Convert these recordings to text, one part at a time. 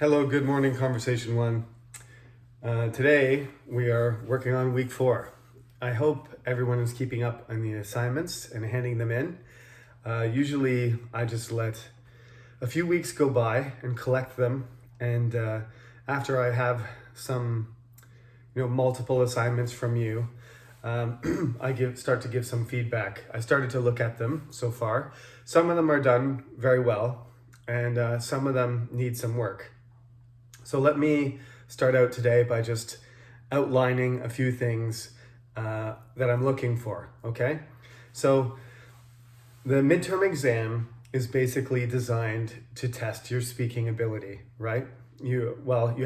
Hello, good morning, Conversation One. Today we are working on week 4. I hope everyone is keeping up on the assignments and handing them in. Usually I just let a few weeks go by and collect them, and after I have some, multiple assignments from you, start to give some feedback. I started to look at them so far. Some of them are done very well, and some of them need some work. So let me start out today by just outlining a few things that I'm looking for, okay? So the midterm exam is basically designed to test your speaking ability, right? You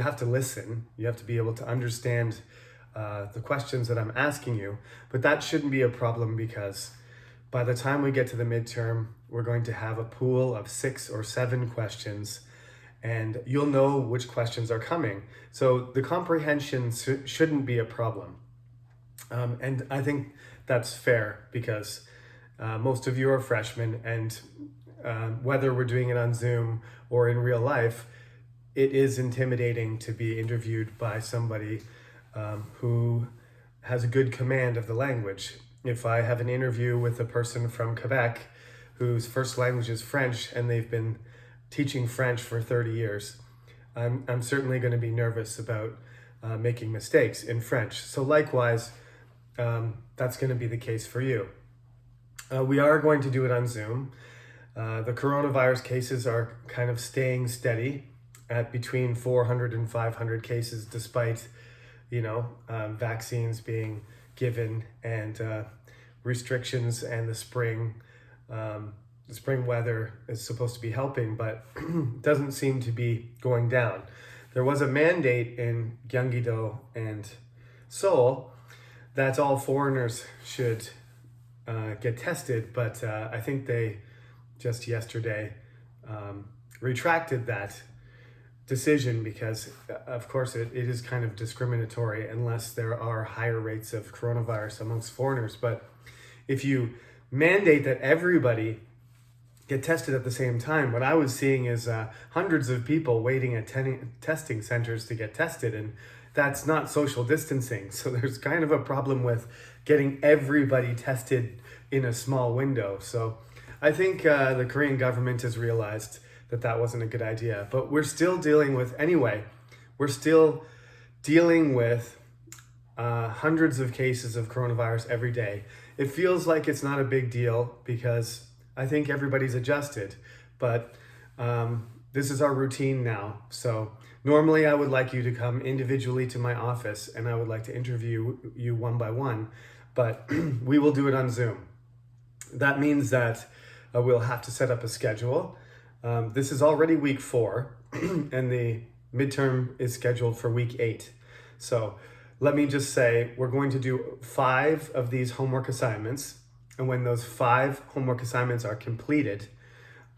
have to listen, you have to be able to understand the questions that I'm asking you, but that shouldn't be a problem because by the time we get to the midterm, we're going to have a pool of 6 or 7 questions and you'll know which questions are coming. So the comprehension shouldn't be a problem. And I think that's fair because most of you are freshmen, and whether we're doing it on Zoom or in real life, it is intimidating to be interviewed by somebody who has a good command of the language. If I have an interview with a person from Quebec whose first language is French and they've been teaching French for 30 years, I'm certainly going to be nervous about making mistakes in French. So likewise, that's going to be the case for you. We are going to do it on Zoom. The coronavirus cases are kind of staying steady at between 400 and 500 cases, despite, vaccines being given and restrictions, and the spring weather is supposed to be helping, but doesn't seem to be going down. There was a mandate in Gyeonggi-do and Seoul that all foreigners should get tested, but I think they just yesterday retracted that decision because, of course, it is kind of discriminatory unless there are higher rates of coronavirus amongst foreigners. But if you mandate that everybody get tested at the same time, what I was seeing is hundreds of people waiting at testing centers to get tested, and that's not social distancing. So there's kind of a problem with getting everybody tested in a small window. So I think the Korean government has realized that that wasn't a good idea, but we're still dealing with hundreds of cases of coronavirus every day. It feels like it's not a big deal because I think everybody's adjusted, but this is our routine now. So normally I would like you to come individually to my office and I would like to interview you one by one, but we will do it on Zoom. That means that we'll have to set up a schedule. This is already week 4 and the midterm is scheduled for week 8. So let me just say, we're going to do 5 of these homework assignments. And when those 5 homework assignments are completed,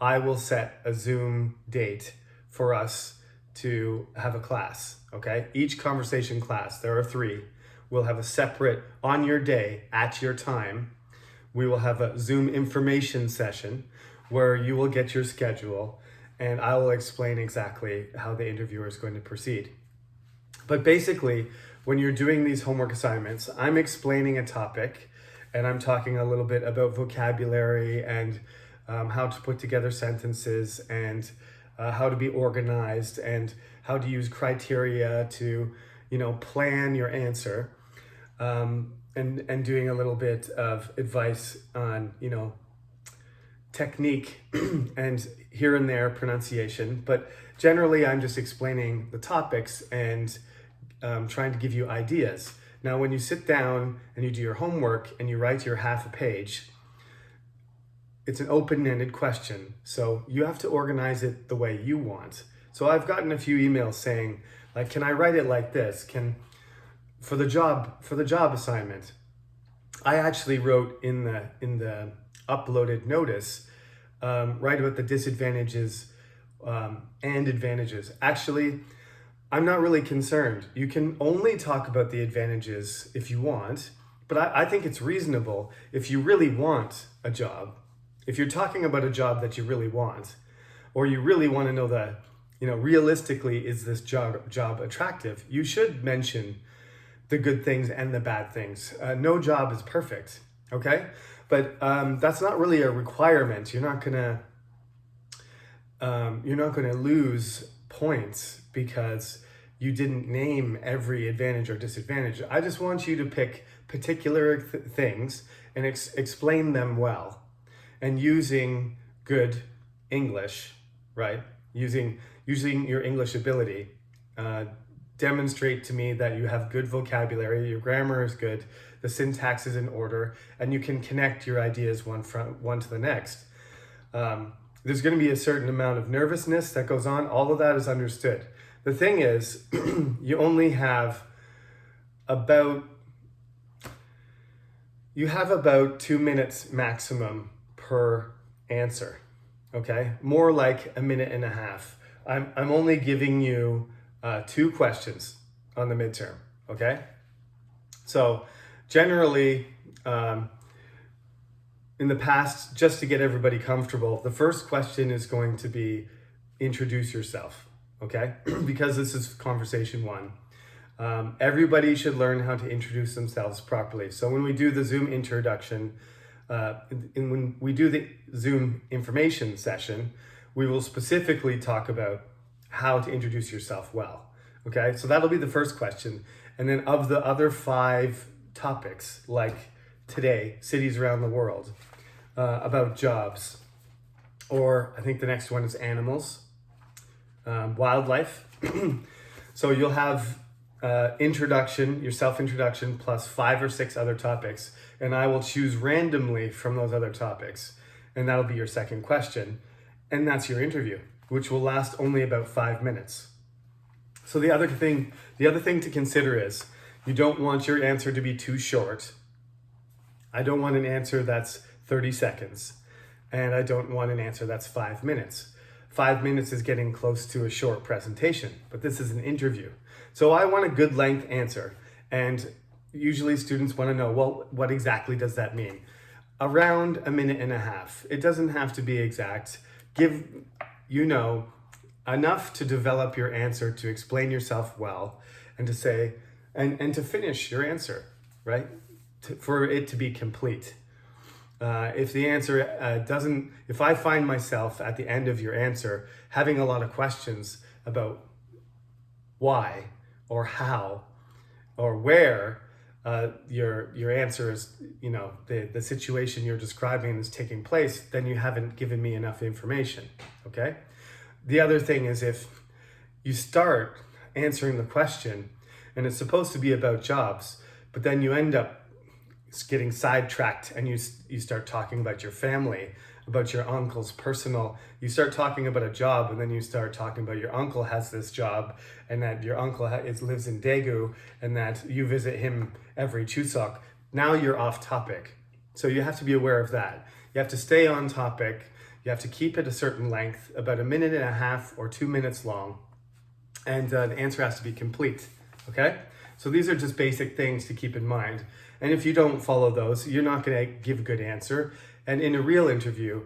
I will set a Zoom date for us to have a class, okay? Each conversation class, there are 3, will have a separate, on your day, at your time, we will have a Zoom information session where you will get your schedule and I will explain exactly how the interviewer is going to proceed. But basically, when you're doing these homework assignments, I'm explaining a topic and I'm talking a little bit about vocabulary and how to put together sentences and how to be organized and how to use criteria to, plan your answer, and doing a little bit of advice on, technique and here and there pronunciation. But generally, I'm just explaining the topics and trying to give you ideas. Now, when you sit down and you do your homework and you write your half a page, it's an open-ended question. So you have to organize it the way you want. So I've gotten a few emails saying, like, can I write it like this? For the job assignment, I actually wrote in the uploaded notice, write about the disadvantages and advantages. Actually, I'm not really concerned. You can only talk about the advantages if you want, but I think it's reasonable if you really want a job. If you're talking about a job that you really want, or you really want to know realistically, is this job attractive? You should mention the good things and the bad things. No job is perfect, okay? But that's not really a requirement. You're not gonna lose points because you didn't name every advantage or disadvantage. I just want you to pick particular things and explain them well, and using good English, right? Using your English ability. Demonstrate to me that you have good vocabulary, your grammar is good, the syntax is in order, and you can connect your ideas one to the next. There's going to be a certain amount of nervousness that goes on. All of that is understood. The thing is, you only have about 2 minutes maximum per answer. Okay, more like a minute and a half. I'm only giving you 2 questions on the midterm. Okay, so generally, in the past, just to get everybody comfortable, the first question is going to be introduce yourself. Okay, because this is conversation 1. Everybody should learn how to introduce themselves properly. So when we do the Zoom introduction, and when we do the Zoom information session, we will specifically talk about how to introduce yourself well. Okay, so that'll be the first question. And then of the other 5 topics, like today, cities around the world, about jobs, or I think the next one is animals, wildlife. So you'll have introduction, your self-introduction, plus 5 or 6 other topics, and I will choose randomly from those other topics, and that'll be your second question, and that's your interview, which will last only about 5 minutes. So the other thing to consider is you don't want your answer to be too short. I don't want an answer that's 30 seconds, and I don't want an answer that's 5 minutes. 5 minutes is getting close to a short presentation, but this is an interview. So I want a good length answer, and usually students want to know, well, what exactly does that mean? Around a minute and a half. It doesn't have to be exact. Give enough to develop your answer, to explain yourself well, and to say, and to finish your answer, right? For it to be complete. If the answer if I find myself at the end of your answer having a lot of questions about why or how or where your answer is, the situation you're describing is taking place, then you haven't given me enough information, okay? The other thing is, if you start answering the question and it's supposed to be about jobs, but then you end up getting sidetracked and you start talking about your family, about your uncle's personal, you start talking about a job, and then you start talking about your uncle has this job, and that your uncle lives in Daegu, and that you visit him every Chuseok. Now you're off topic. So you have to be aware of that. You have to stay on topic. You have to keep it a certain length, about a minute and a half or 2 minutes long, and the answer has to be complete, okay? So these are just basic things to keep in mind. And if you don't follow those, you're not going to give a good answer. And in a real interview,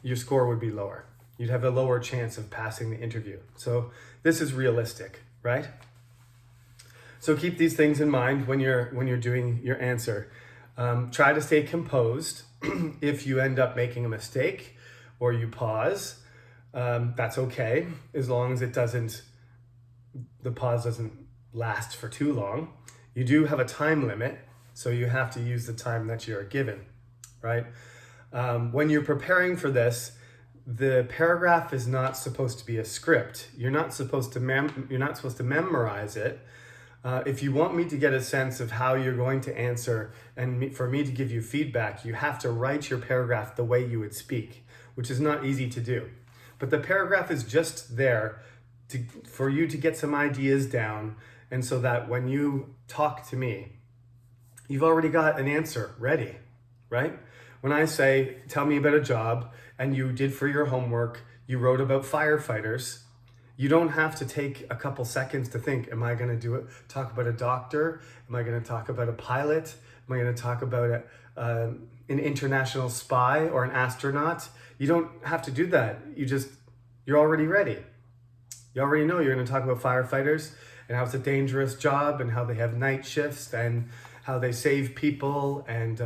your score would be lower. You'd have a lower chance of passing the interview. So this is realistic, right? So keep these things in mind when you're doing your answer. Try to stay composed. If you end up making a mistake or you pause, that's okay, as long as the pause doesn't last for too long. You do have a time limit, so you have to use the time that you're given, right? When you're preparing for this, the paragraph is not supposed to be a script. You're not supposed to memorize it. If you want me to get a sense of how you're going to answer and for me to give you feedback, you have to write your paragraph the way you would speak, which is not easy to do. But the paragraph is just there for you to get some ideas down, and so that when you talk to me, you've already got an answer ready, right? When I say, tell me about a job, and you did for your homework, you wrote about firefighters, you don't have to take a couple seconds to think, am I going to talk about a doctor? Am I going to talk about a pilot? Am I going to talk about an international spy or an astronaut? You don't have to do that. You're already ready. You already know you're going to talk about firefighters and how it's a dangerous job and how they have night shifts and how they save people and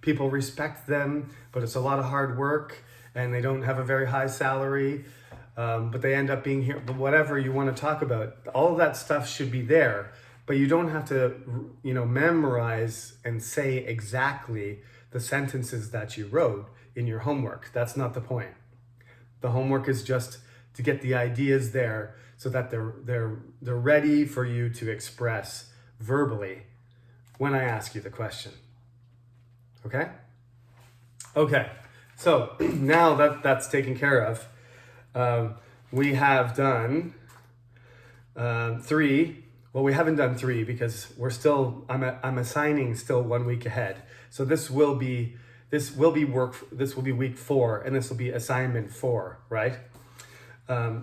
people respect them, but it's a lot of hard work and they don't have a very high salary, but they end up being here. But whatever you want to talk about, all of that stuff should be there, but you don't have to, memorize and say exactly the sentences that you wrote in your homework. That's not the point. The homework is just to get the ideas there so that they're ready for you to express verbally when I ask you the question. Okay? Okay. So now that that's taken care of, we have done 3. Well, we haven't done 3 because I'm assigning still 1 week ahead. So this will be week 4, and this will be assignment 4, right?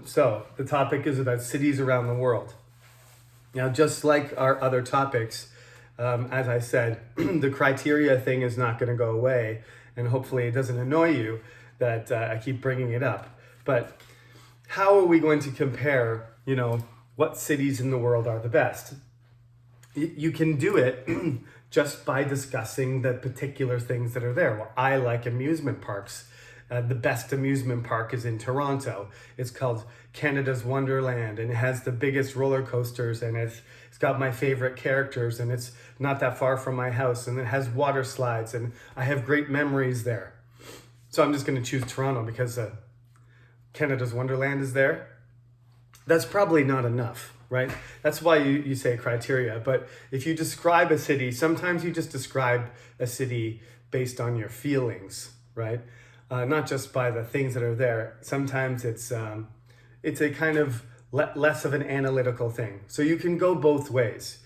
So the topic is about cities around the world. Now, just like our other topics, as I said, the criteria thing is not going to go away, and hopefully it doesn't annoy you that I keep bringing it up. But how are we going to compare, what cities in the world are the best? You can do it just by discussing the particular things that are there. Well, I like amusement parks. The best amusement park is in Toronto. It's called Canada's Wonderland, and it has the biggest roller coasters, and it's got my favorite characters, and it's not that far from my house, and it has water slides, and I have great memories there. So I'm just going to choose Toronto because Canada's Wonderland is there. That's probably not enough, right? That's why you say criteria. But if you describe a city, sometimes you just describe a city based on your feelings, right? Not just by the things that are there. Sometimes it's a kind of less of an analytical thing. So you can go both ways,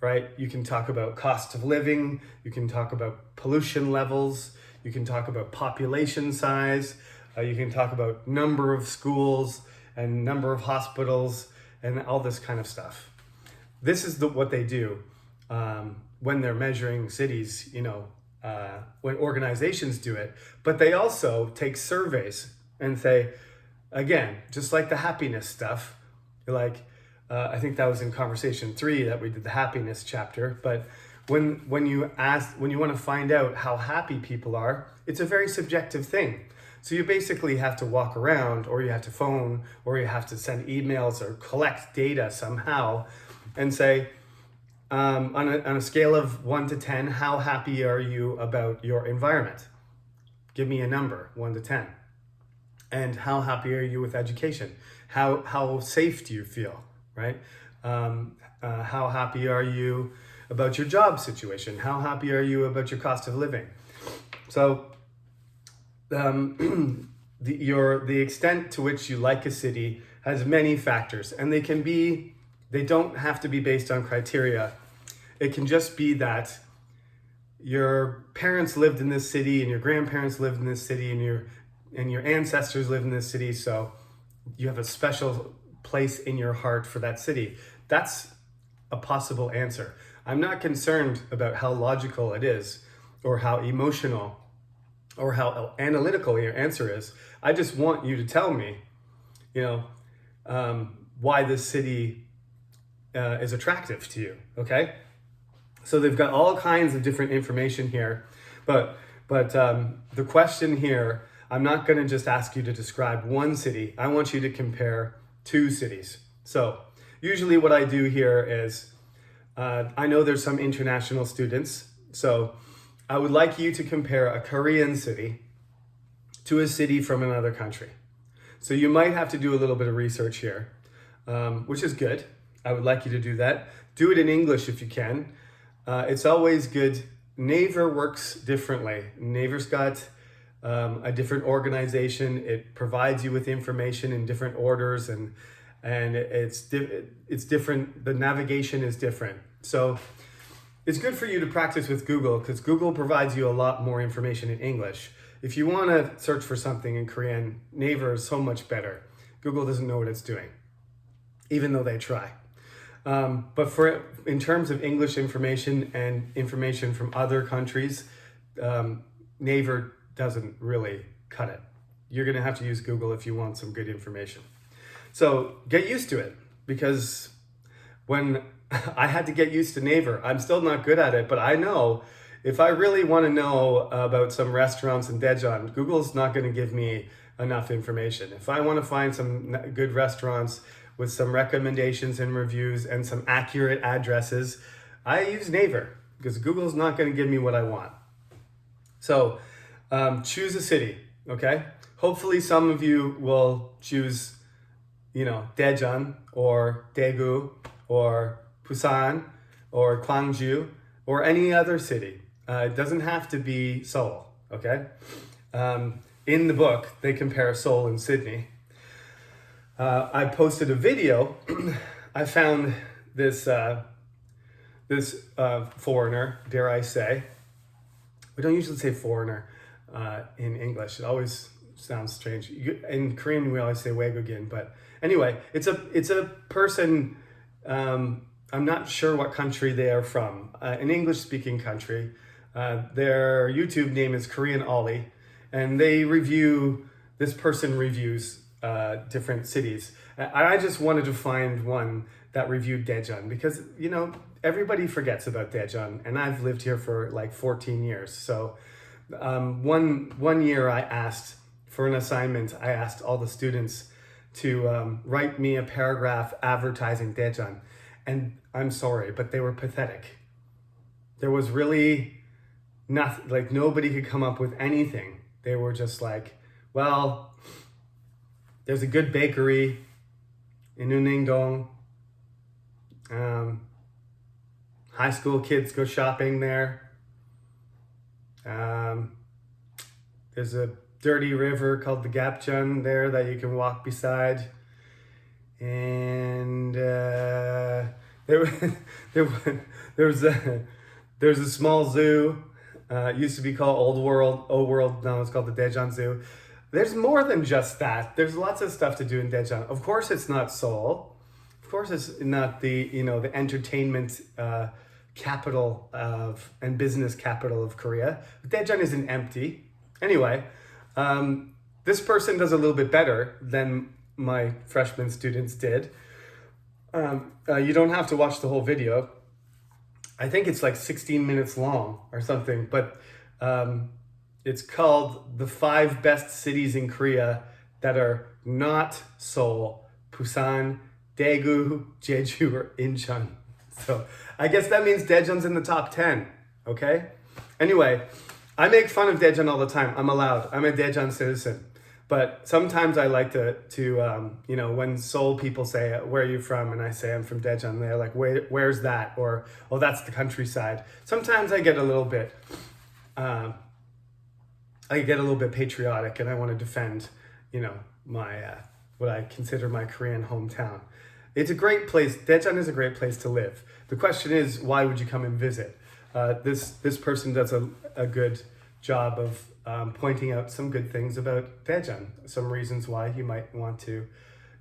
right? You can talk about cost of living. You can talk about pollution levels. You can talk about population size. You can talk about number of schools and number of hospitals and all this kind of stuff. This is what they do when they're measuring cities, when organizations do it. But they also take surveys and say, again, just like the happiness stuff, I think that was in conversation 3 that we did the happiness chapter. But when you want to find out how happy people are, it's a very subjective thing. So you basically have to walk around, or you have to phone, or you have to send emails or collect data somehow and say, on a scale of 1 to 10, how happy are you about your environment? Give me a number, 1 to 10. And how happy are you with education? How safe do you feel, right? How happy are you about your job situation? How happy are you about your cost of living? So the extent to which you like a city has many factors, and they don't have to be based on criteria. It can just be that your parents lived in this city and your grandparents lived in this city and your ancestors lived in this city, so you have a special place in your heart for that city. That's a possible answer. I'm not concerned about how logical it is or how emotional or how analytical your answer is. I just want you to tell me, why this city is attractive to you, okay? So they've got all kinds of different information here, but the question here, I'm not going to just ask you to describe one city. I want you to compare 2 cities. So usually what I do here is, I know there's some international students, so I would like you to compare a Korean city to a city from another country. So you might have to do a little bit of research here, which is good. I would like you to do that. Do it in English if you can. It's always good. Naver works differently. Naver's got a different organization. It provides you with information in different orders, and it's different. The navigation is different. So it's good for you to practice with Google because Google provides you a lot more information in English. If you want to search for something in Korean, Naver is so much better. Google doesn't know what it's doing, even though they try. But in terms of English information and information from other countries, Naver doesn't really cut it. You're going to have to use Google if you want some good information. So get used to it, because when I had to get used to Naver, I'm still not good at it, but I know if I really want to know about some restaurants in Daejeon, Google's not going to give me enough information. If I want to find some good restaurants with some recommendations and reviews and some accurate addresses, I use Naver, because Google's not going to give me what I want. So choose a city, okay? Hopefully some of you will choose, Daejeon or Daegu or Busan or Gwangju or any other city. It doesn't have to be Seoul, okay? In the book, they compare Seoul and Sydney. I posted a video. I found this foreigner, dare I say. We don't usually say foreigner in English. It always sounds strange. In Korean, we always say 외국인. But anyway, it's a person. I'm not sure what country they are from. An English-speaking country. Their YouTube name is Korean Ollie, and this person reviews different cities. I just wanted to find one that reviewed Daejeon, because everybody forgets about Daejeon, and I've lived here for like 14 years. So one year I asked for an assignment. I asked all the students to write me a paragraph advertising Daejeon, and I'm sorry, but they were pathetic. There was really nothing, like nobody could come up with anything. They were just like, well, there's a good bakery in Uningdong. High school kids go shopping there. There's a dirty river called the Gapcheon there that you can walk beside. And there's a small zoo. It used to be called Old World. Now it's called the Daejeon Zoo. There's more than just that. There's lots of stuff to do in Daejeon. Of course, it's not Seoul. Of course, it's not the entertainment capital and business capital of Korea. But Daejeon isn't empty. Anyway, this person does a little bit better than my freshman students did. You don't have to watch the whole video. I think it's like 16 minutes long or something, but it's called The 5 Best Cities in Korea That Are Not Seoul, Busan, Daegu, Jeju, or Incheon. So I guess that means Daejeon's in the top 10, okay? Anyway, I make fun of Daejeon all the time. I'm allowed. I'm a Daejeon citizen. But sometimes I like to when Seoul people say, where are you from? And I say, I'm from Daejeon. They're like, where's that? Or, oh, that's the countryside. Sometimes I get a little bit, patriotic, and I want to defend, my, what I consider my Korean hometown. It's a great place. Daejeon is a great place to live. The question is, why would you come and visit? This person does a good job of pointing out some good things about Daejeon, some reasons why you might want to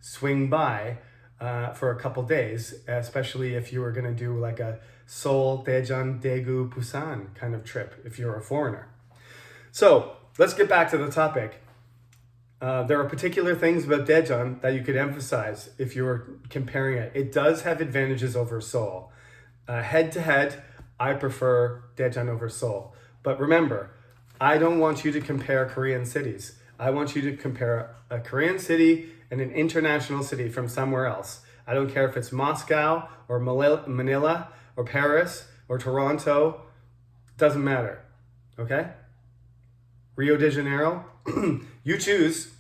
swing by for a couple days, especially if you were going to do like a Seoul, Daejeon, Daegu, Busan kind of trip if you're a foreigner. So let's get back to the topic. There are particular things about Daejeon that you could emphasize if you were comparing it. It does have advantages over Seoul. Head to head, I prefer Daejeon over Seoul. But remember, I don't want you to compare Korean cities. I want you to compare a Korean city and an international city from somewhere else. I don't care if it's Moscow or Manila or Paris or Toronto. Doesn't matter. Okay? Rio de Janeiro, you choose.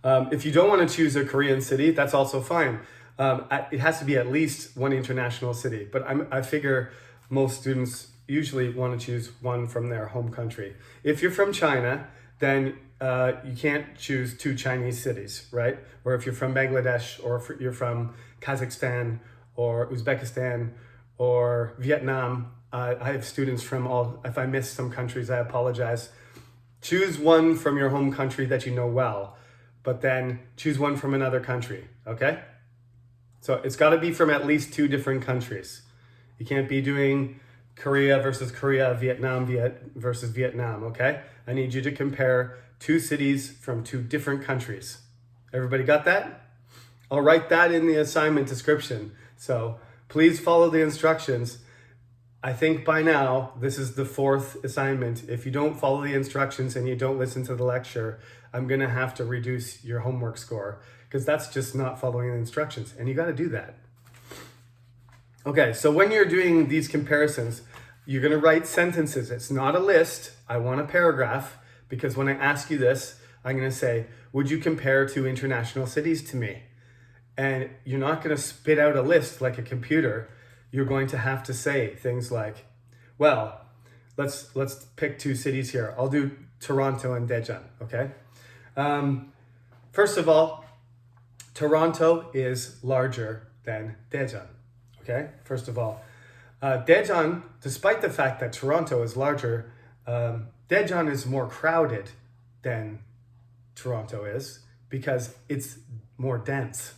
If you don't want to choose a Korean city, that's also fine. It has to be at least one international city. But I figure most students usually want to choose one from their home country. If you're from China, then you can't choose 2 Chinese cities, right? Or if you're from Bangladesh, or if you're from Kazakhstan, or Uzbekistan, or Vietnam. I have students from all, if I miss some countries, I apologize. Choose one from your home country that you know well, but then choose one from another country, okay? So it's got to be from at least 2 different countries. You can't be doing Korea versus Korea, Vietnam versus Vietnam, okay? I need you to compare 2 cities from 2 different countries. Everybody got that? I'll write that in the assignment description. So please follow the instructions. I think by now, this is the 4th assignment. If you don't follow the instructions and you don't listen to the lecture, I'm going to have to reduce your homework score because that's just not following the instructions. And you got to do that. Okay, so when you're doing these comparisons, you're going to write sentences. It's not a list. I want a paragraph because when I ask you this, I'm going to say, would you compare 2 international cities to me? And you're not going to spit out a list like a computer. You're going to have to say things like, well, let's pick 2 cities here. I'll do Toronto and Daejeon, okay? First of all, Toronto is larger than Daejeon, okay? First of all, Daejeon, despite the fact that Toronto is larger, Daejeon is more crowded than Toronto is because it's more dense.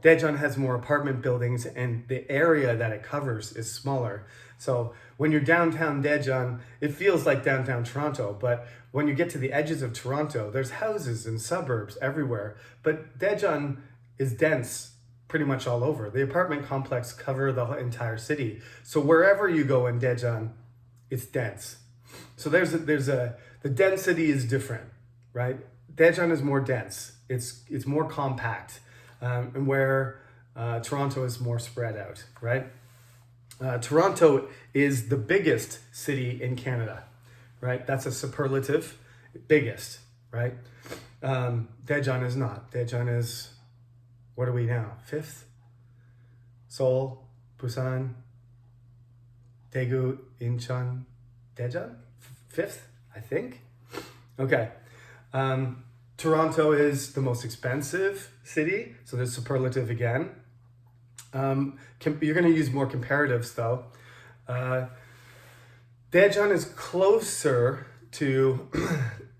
Daejeon has more apartment buildings and the area that it covers is smaller. So when you're downtown Daejeon, it feels like downtown Toronto, but when you get to the edges of Toronto, there's houses and suburbs everywhere. But Daejeon is dense pretty much all over. The apartment complex cover the entire city. So wherever you go in Daejeon, it's dense. So the density is different, right? Daejeon is more dense. It's more compact. And where Toronto is more spread out, right? Toronto is the biggest city in Canada, right? That's a superlative, biggest, right? Daejeon is not. Daejeon is, what are we now? 5th? Seoul, Busan, Daegu, Incheon, Daejeon? 5th, I think. Okay. Toronto is the most expensive city, so there's superlative again. You're going to use more comparatives though. Daejeon is closer to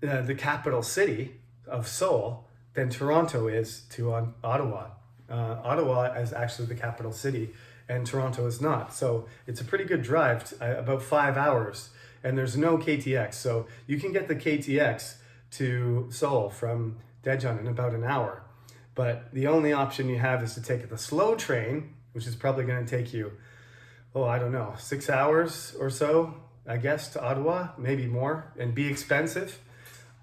the capital city of Seoul than Toronto is to Ottawa. Ottawa is actually the capital city and Toronto is not. So it's a pretty good drive, about 5 hours, and there's no KTX. So you can get the KTX to Seoul from Daejeon in about an hour. But the only option you have is to take the slow train, which is probably going to take you, 6 hours or so, I guess, to Ottawa, maybe more, and be expensive.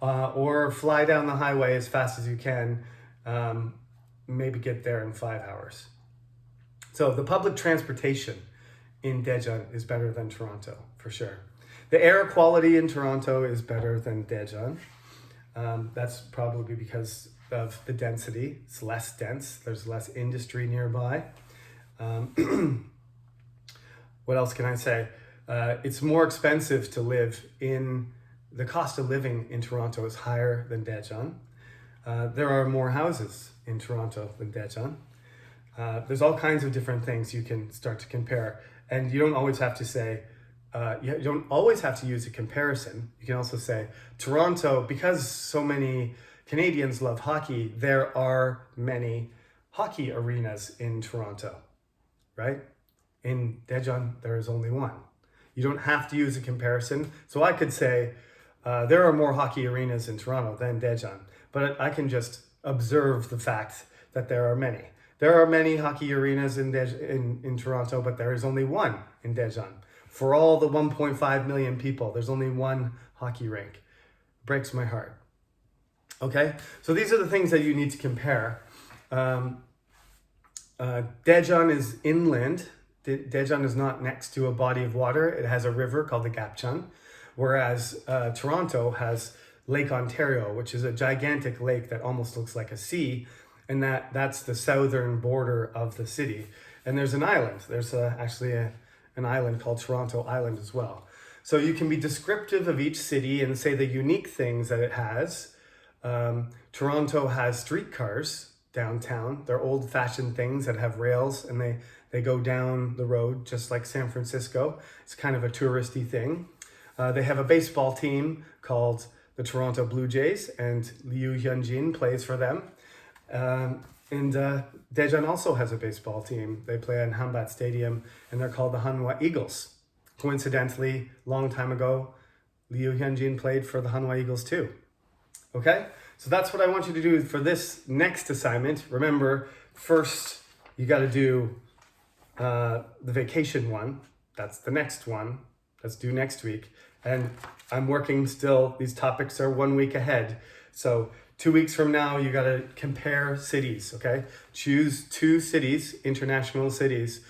Or fly down the highway as fast as you can, maybe get there in 5 hours. So the public transportation in Daejeon is better than Toronto, for sure. The air quality in Toronto is better than Daejeon. That's probably because of the density. It's less dense. There's less industry nearby. What else can I say? It's more expensive to live in. The cost of living in Toronto is higher than Daejeon. There are more houses in Toronto than Daejeon. There's all kinds of different things you can start to compare. And you don't always have to say, you don't always have to use a comparison. You can also say Toronto, because so many Canadians love hockey, there are many hockey arenas in Toronto, right? In Daejeon, there is only one. You don't have to use a comparison. So I could say there are more hockey arenas in Toronto than Daejeon, but I can just observe the fact that there are many. There are many hockey arenas in Toronto, but there is only one in Daejeon. For all the 1.5 million people, there's only one hockey rink. Breaks my heart. Okay, so these are the things that you need to compare. Daejeon is inland. Daejeon is not next to a body of water. It has a river called the Gapcheon, whereas Toronto has Lake Ontario, which is a gigantic lake that almost looks like a sea, and that's the southern border of the city. And there's an island. There's actually an island called Toronto Island as well. So you can be descriptive of each city and say the unique things that it has. Toronto has streetcars downtown. They're old-fashioned things that have rails and they go down the road just like San Francisco. It's kind of a touristy thing. They have a baseball team called the Toronto Blue Jays, and Liu Hyunjin plays for them. And Daejeon also has a baseball team. They play in Hambat Stadium, and they're called the Hanwha Eagles. Coincidentally, long time ago, Liu Hyunjin played for the Hanwha Eagles too. Okay, so that's what I want you to do for this next assignment. Remember, first you got to do the vacation one. That's the next one. Let's do next week. And I'm working still. These topics are 1 week ahead. So 2 weeks from now, you got to compare cities, okay? Choose 2 cities, international cities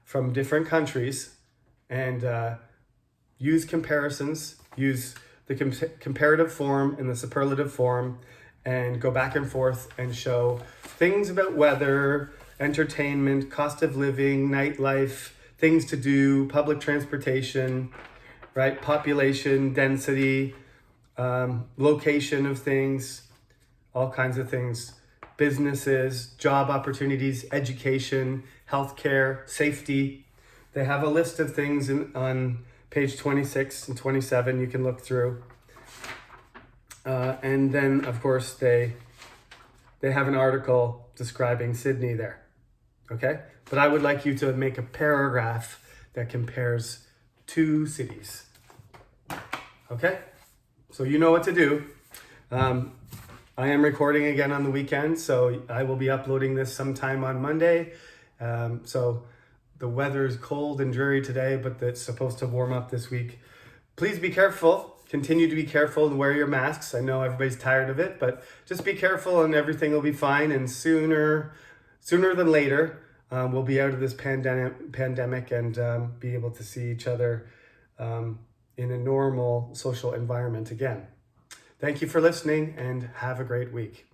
from different countries, and use comparisons, use the comparative form and the superlative form, and go back and forth and show things about weather, entertainment, cost of living, nightlife, things to do, public transportation, right? Population, density, location of things, all kinds of things, businesses, job opportunities, education, healthcare, safety. They have a list of things on page 26 and 27 you can look through. And then, of course, they have an article describing Sydney there, okay? But I would like you to make a paragraph that compares 2 cities, okay? So you know what to do. I am recording again on the weekend, so I will be uploading this sometime on Monday. So the weather is cold and dreary today, but it's supposed to warm up this week. Please be careful. Continue to be careful and wear your masks. I know everybody's tired of it, but just be careful and everything will be fine. And sooner than later, we'll be out of this pandemic and be able to see each other in a normal social environment again. Thank you for listening and have a great week.